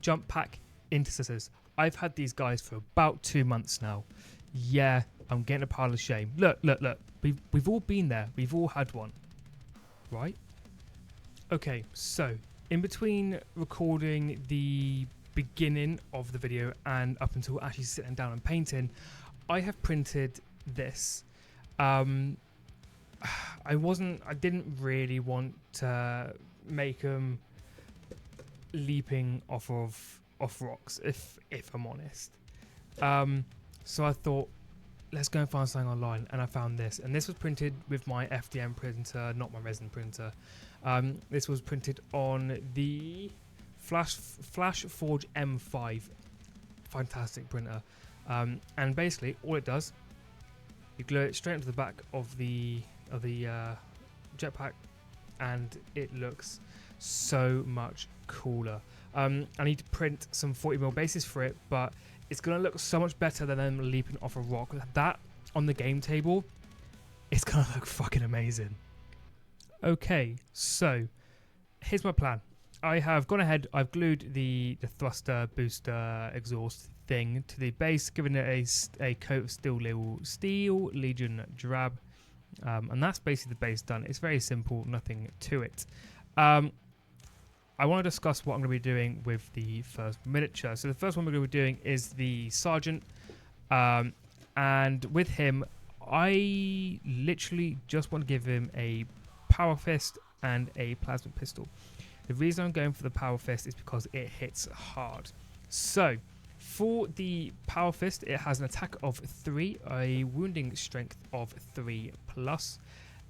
jump pack intercessors. I've had these guys for about 2 months now. Yeah, I'm getting a pile of shame. Look. We've all been there. We've all had one, right? Okay, so in between recording the beginning of the video and up until actually sitting down and painting, I have printed this. I didn't really want to make them leaping off rocks, if I'm honest. So I thought, let's go and find something online, and I found this, and this was printed with my FDM printer, not my resin printer. This was printed on the Flash Forge M5, fantastic printer. And basically, all it does, you glue it straight into the back of the jetpack, and it looks so much cooler. I need to print some 40mm bases for it, but it's going to look so much better than them leaping off a rock. That on the game table, it's going to look fucking amazing. Okay, so here's my plan. I have gone ahead, I've glued the thruster booster exhaust thing to the base, given it a coat of Steel Legion drab. And that's basically the base done. It's very simple, nothing to it. I want to discuss what I'm going to be doing with the first miniature. So the first one we're going to be doing is the Sergeant. And with him, I literally just want to give him a Power Fist and a Plasma Pistol. The reason I'm going for the Power Fist is because it hits hard. So for the Power Fist, it has an attack of 3, a wounding strength of 3+,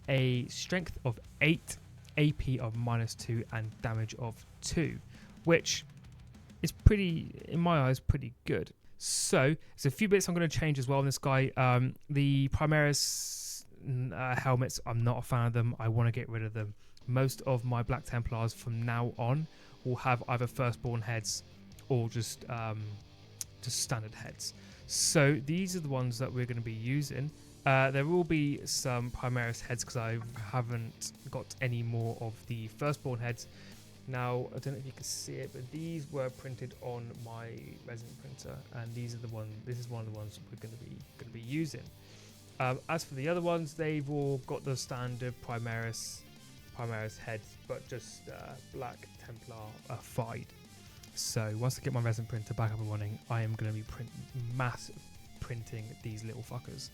a strength of 8, AP of -2, and damage of 2, which is pretty, in my eyes, pretty good. So there's a few bits I'm going to change as well on this guy. The Primaris helmets, I'm not a fan of them. I want to get rid of them. Most of my Black Templars from now on will have either firstborn heads or just standard heads. So these are the ones that we're going to be using. There will be some Primaris heads because I haven't got any more of the firstborn heads. Now, I don't know if you can see it, but these were printed on my resin printer, and these are the one. This is one of the ones we're going to be using. As for the other ones, they've all got the standard Primaris heads, but just Black Templar-fied. So once I get my resin printer back up and running, I am going to be mass printing these little fuckers.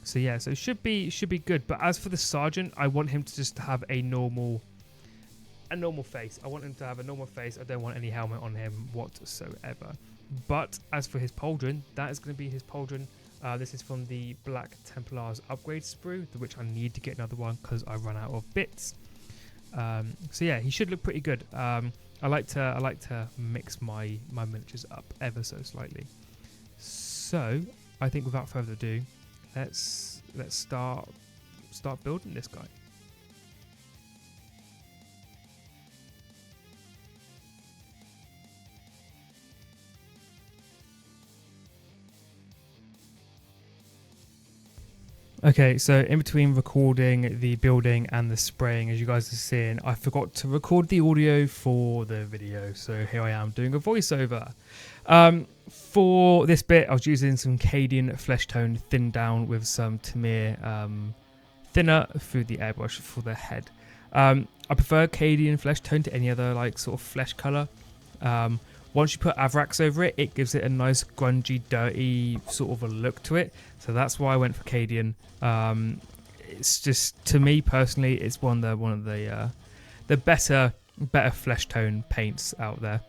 So yeah, so it should be good. But as for the Sergeant, I want him to just have a normal face. I want him to have a normal face. I don't want any helmet on him whatsoever. But as for his pauldron, that is going to be his pauldron. This is from the Black Templars upgrade sprue, which I need to get another one because I run out of bits. So yeah, he should look pretty good. I like to mix my miniatures up ever so slightly. So I think without further ado, let's start building this guy. Okay, so in between recording the building and the spraying, as you guys are seeing, I forgot to record the audio for the video, so here I am doing a voiceover. For this bit, I was using some Cadian flesh tone thinned down with some Tamir thinner through the airbrush for the head. I prefer Cadian flesh tone to any other like sort of flesh colour. Once you put Avrax over it, it gives it a nice grungy, dirty sort of a look to it. So that's why I went for Cadian. It's just, to me personally, it's one of the better flesh tone paints out there.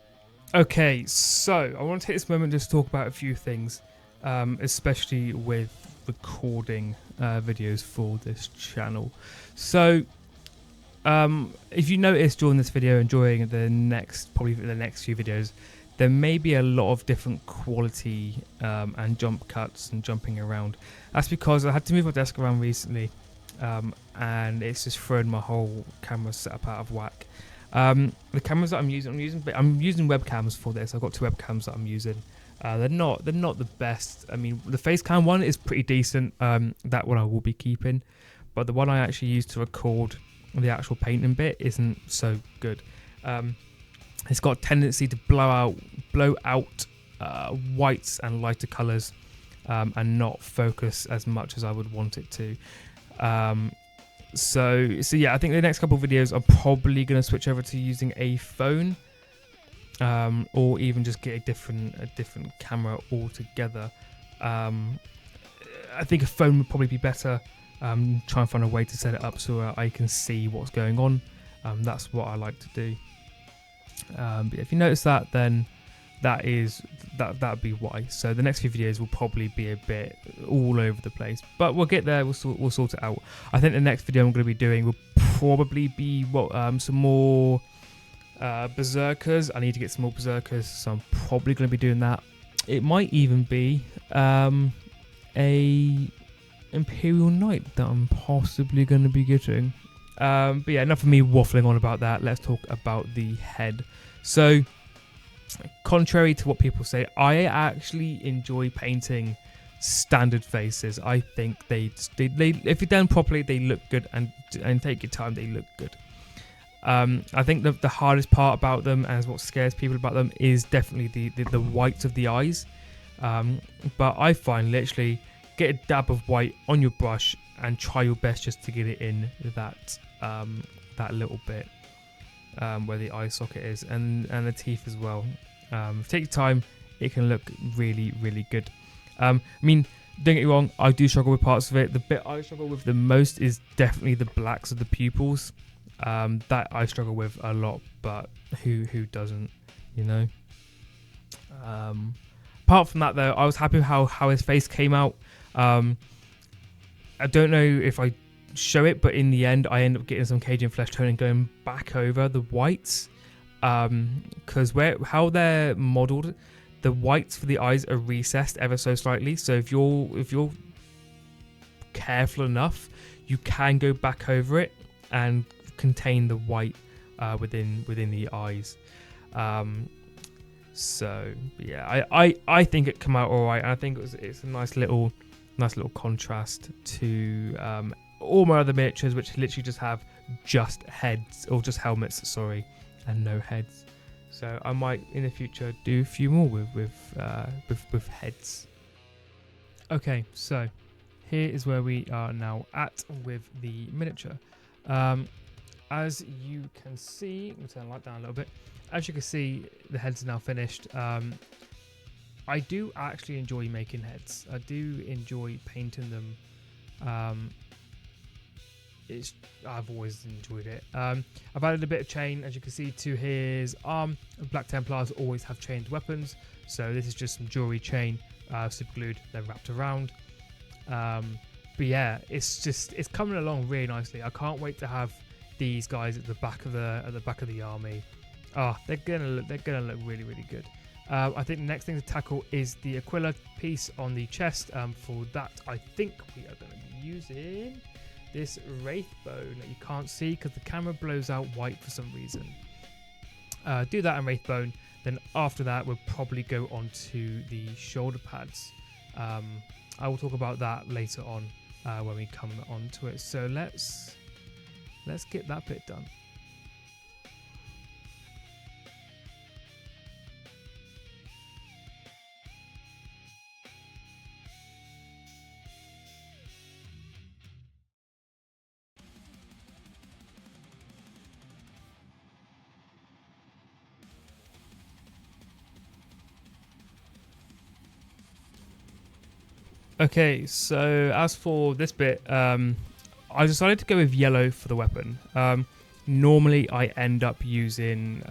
Okay, so I want to take this moment just to talk about a few things, especially with recording videos for this channel. So if you notice during this video and during the next few videos, there may be a lot of different quality and jump cuts and jumping around. That's because I had to move my desk around recently, and it's just thrown my whole camera setup out of whack. The cameras that I'm using webcams for this. I've got 2 webcams that I'm using. They're not the best. I mean, the face cam one is pretty decent. That one I will be keeping, but the one I actually use to record the actual painting bit isn't so good. It's got a tendency to blow out whites and lighter colours, and not focus as much as I would want it to. So yeah, I think the next couple of videos I'm probably going to switch over to using a phone, or even just get a different camera altogether. I think a phone would probably be better. Try and find a way to set it up so I can see what's going on. That's what I like to do. But if you notice that, then that'd be why. So the next few videos will probably be a bit all over the place, but we'll get there. We'll sort it out. I think the next video I'm going to be doing will probably be some more berserkers. I need to get some more berserkers, so I'm probably going to be doing that. It might even be a Imperial Knight that I'm possibly going to be getting. But yeah, enough of me waffling on about that. Let's talk about the head. So, contrary to what people say, I actually enjoy painting standard faces. I think they if you're done properly, they look good, and take your time, they look good. I think the hardest part about them, and what scares people about them, is definitely the white of the eyes. But I find literally get a dab of white on your brush and try your best just to get it in that little bit where the eye socket is, and the teeth as well. Take your time, it can look really, really good. I mean, don't get me wrong, I do struggle with parts of it. The bit I struggle with the most is definitely the blacks of the pupils. That I struggle with a lot, but who doesn't, you know? Apart from that, though, I was happy with how his face came out. I don't know if I show it, but in the end, I end up getting some Cajun flesh tone and going back over the whites, because how they're modelled, the whites for the eyes are recessed ever so slightly. So if you're careful enough, you can go back over it and contain the white within the eyes. So yeah, I think it come out all right. And I think it's a nice little contrast to all my other miniatures, which literally just have just heads, or just helmets, sorry, and no heads. So I might in the future do a few more with heads. Okay, so here is where we are now at with the miniature. As you can see, I'm going to turn the light down a little bit. As you can see, the heads are now finished. I do actually enjoy making heads. I do enjoy painting them. I've always enjoyed it. I've added a bit of chain, as you can see, to his arm. Black Templars always have chained weapons, so this is just some jewelry chain, super glued, then wrapped around. But yeah, it's coming along really nicely. I can't wait to have these guys at the back of the army. They're gonna look really, really good. I think the next thing to tackle is the Aquila piece on the chest. For that, I think we are going to be using this Wraith Bone that you can't see because the camera blows out white for some reason. Do that and Wraith Bone. Then after that, we'll probably go on to the shoulder pads. I will talk about that later on when we come on to it. So let's get that bit done. Okay, so as for this bit, I decided to go with yellow for the weapon. Normally I end up using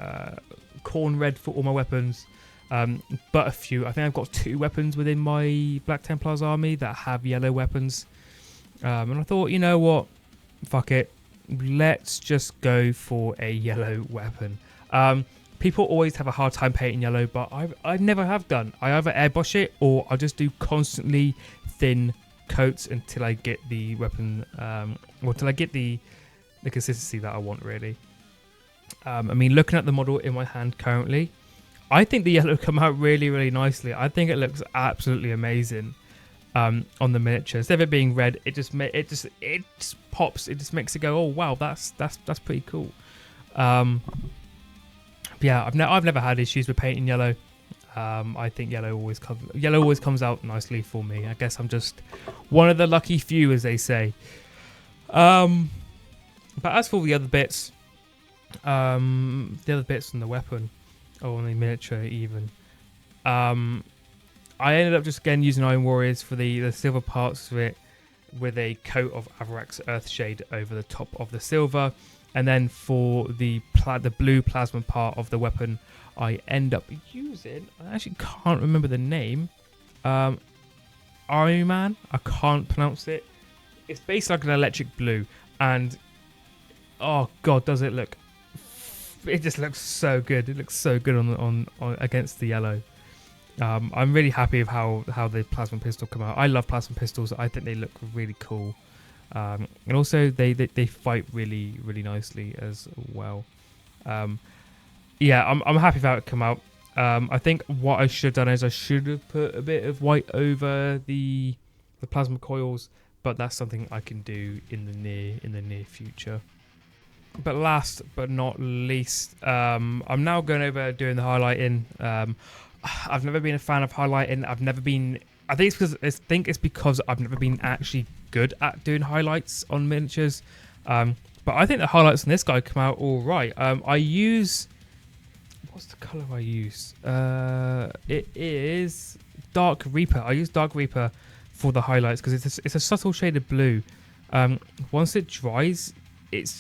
corn red for all my weapons, but a few. I think I've got 2 weapons within my Black Templars army that have yellow weapons. And I thought, you know what, fuck it, let's just go for a yellow weapon. People always have a hard time painting yellow, but I never have done. I either airbrush it or I just do constantly thin coats until I get the weapon, or until I get the consistency that I want, really. I mean, looking at the model in my hand currently, I think the yellow come out really, really nicely. I think it looks absolutely amazing on the miniature. Instead of it being red, it just pops. It just makes it go, oh wow, that's pretty cool. yeah, I've never had issues with painting yellow. I think yellow always comes out nicely for me. I guess I'm just one of the lucky few, as they say. But as for the other bits, on the weapon or on the miniature even, I ended up just again using Iron Warriors for the silver parts of it, with a coat of Avarak's Earthshade over the top of the silver, and then for the blue plasma part of the weapon, I end up using, I actually can't remember the name, Iron Man, I can't pronounce it. It's basically like an electric blue, and oh god, does it look, it just looks so good. It looks so good on against the yellow. I'm really happy with how the plasma pistol come out. I love plasma pistols. I think they look really cool, and also they fight really nicely as well. Yeah, I'm happy with how it come out. I think what I should have done is I should have put a bit of white over the plasma coils, but that's something I can do in the near future. But last but not least, I'm now going over doing the highlighting. I've never been a fan of highlighting. I think it's because I've never been actually good at doing highlights on miniatures. But I think the highlights on this guy come out all right. I use, what's the color I use? It is Dark Reaper. I use Dark Reaper for the highlights because it's a subtle shade of blue. Once it dries, it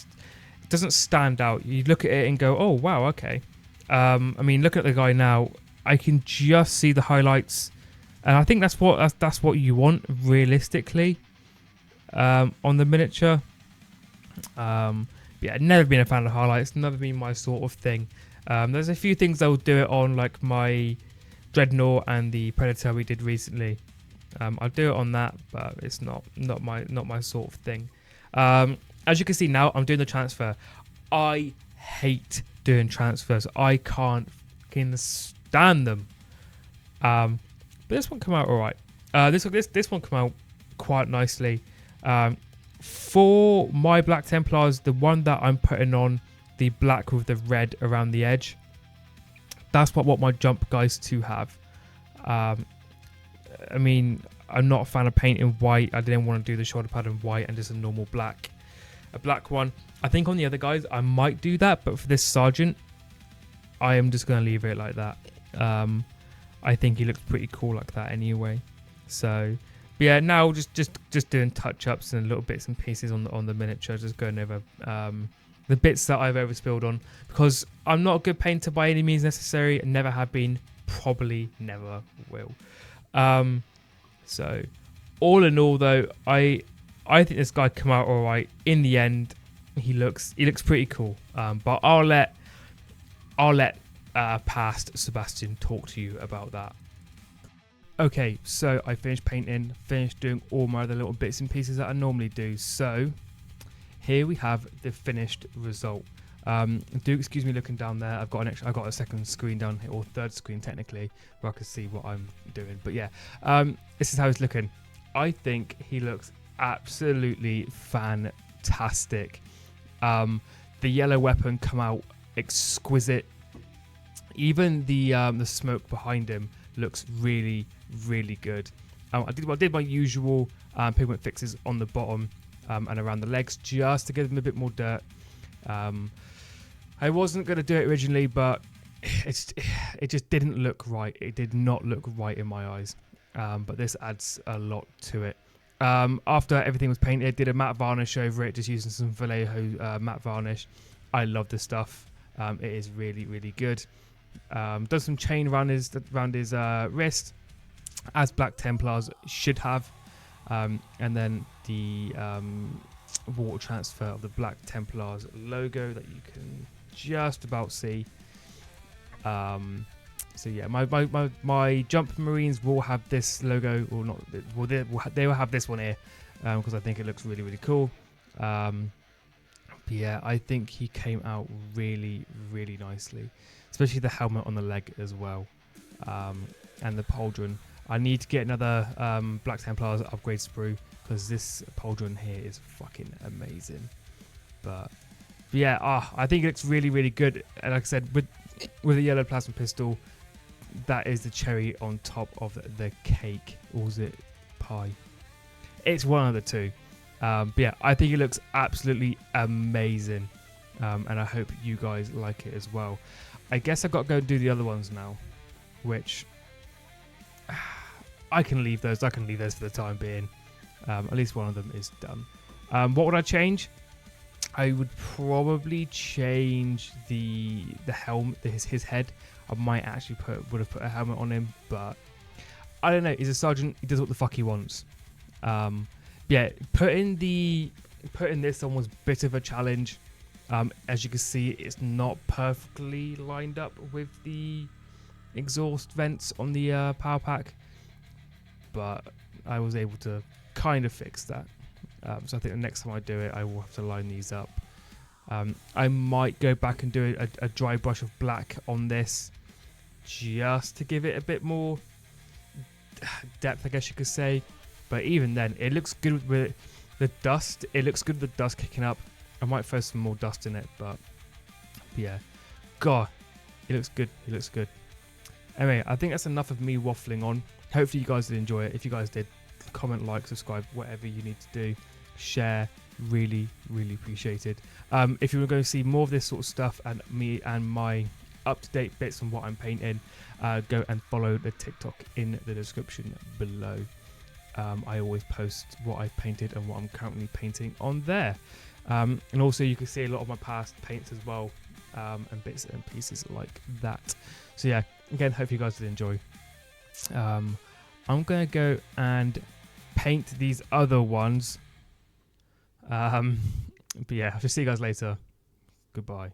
doesn't stand out. You look at it and go, oh wow, okay. I mean, look at the guy now. I can just see the highlights, and I think that's what you want realistically on the miniature. Yeah, never been a fan of highlights. Never been my sort of thing. There's a few things I'll do it on, like my Dreadnought and the Predator we did recently. I'll do it on that, but it's not my sort of thing. As you can see now, I'm doing the transfer. I hate doing transfers. I can't fucking stand them. But this one come out all right. This one come out quite nicely. For my Black Templars, the one that I'm putting on, the black with the red around the edge, that's what my jump guys to have. I mean, I'm not a fan of painting white. I didn't want to do the shoulder pad in white and just a normal black. A black one. I think on the other guys I might do that, but for this sergeant, I am just going to leave it like that. I think he looks pretty cool like that anyway. So, but yeah, now just doing touch-ups and little bits and pieces on the miniature, just going over the bits that I've overspilled on, because I'm not a good painter by any means necessary, and never have been, probably never will. So, all in all though, I think this guy come out all right. In the end, he looks pretty cool. But I'll let past Sebastian talk to you about that. Okay, so I finished painting, finished doing all my other little bits and pieces that I normally do. So here we have the finished result. Do excuse me looking down there. I've got a second screen down here, or third screen technically, where I can see what I'm doing. But yeah, this is how it's looking. I think he looks absolutely fantastic. The yellow weapon come out exquisite. Even the smoke behind him looks really good. I did my usual pigment fixes on the bottom and around the legs, just to give them a bit more dirt. I wasn't going to do it originally, but it just didn't look right. It did not look right in my eyes. But this adds a lot to it. After everything was painted, I did a matte varnish over it, just using some Vallejo matte varnish. I love this stuff. It is really good. Done some chain around his wrist, as Black Templars should have. And then the water transfer of the Black Templars logo that you can just about see. So yeah, my Jump Marines will have this logo, or not? Well, they will have this one here, because I think it looks really cool. But yeah, I think he came out really nicely, especially the helmet on the leg as well, and the pauldron. I need to get another Black Templars upgrade sprue, because this pauldron here is fucking amazing. But yeah, I think it looks really good. And like I said, with a yellow plasma pistol. That is the cherry on top of the cake. Or was it pie? It's one of the two. But yeah, I think it looks absolutely amazing. And I hope you guys like it as well. I guess I've got to go do the other ones now, which I can leave those. I can leave those for the time being. At least one of them is done. What would I change? I would probably change the helmet, his head. I might actually would have put a helmet on him, but I don't know. He's a sergeant. He does what the fuck he wants. Yeah, putting this on was a bit of a challenge. As you can see, it's not perfectly lined up with the exhaust vents on the power pack, but I was able to kind of fix that. So I think the next time I do it, I will have to line these up. I might go back and do a dry brush of black on this, just to give it a bit more depth, I guess you could say. But even then, it looks good with the dust. It looks good with the dust kicking up. I might throw some more dust in it, but yeah. God, it looks good. It looks good. Anyway, I think that's enough of me waffling on. Hopefully you guys did enjoy it. If you guys did, comment, like, subscribe, whatever you need to do. Share, really, really appreciated. If you want to go see more of this sort of stuff and me and my up-to-date bits on what I'm painting, go and follow the TikTok in the description below. I always post what I've painted and what I'm currently painting on there. And also you can see a lot of my past paints as well, and bits and pieces like that. So yeah, again, hope you guys did enjoy. I'm going to go and paint these other ones. But yeah, I'll just see you guys later. Goodbye.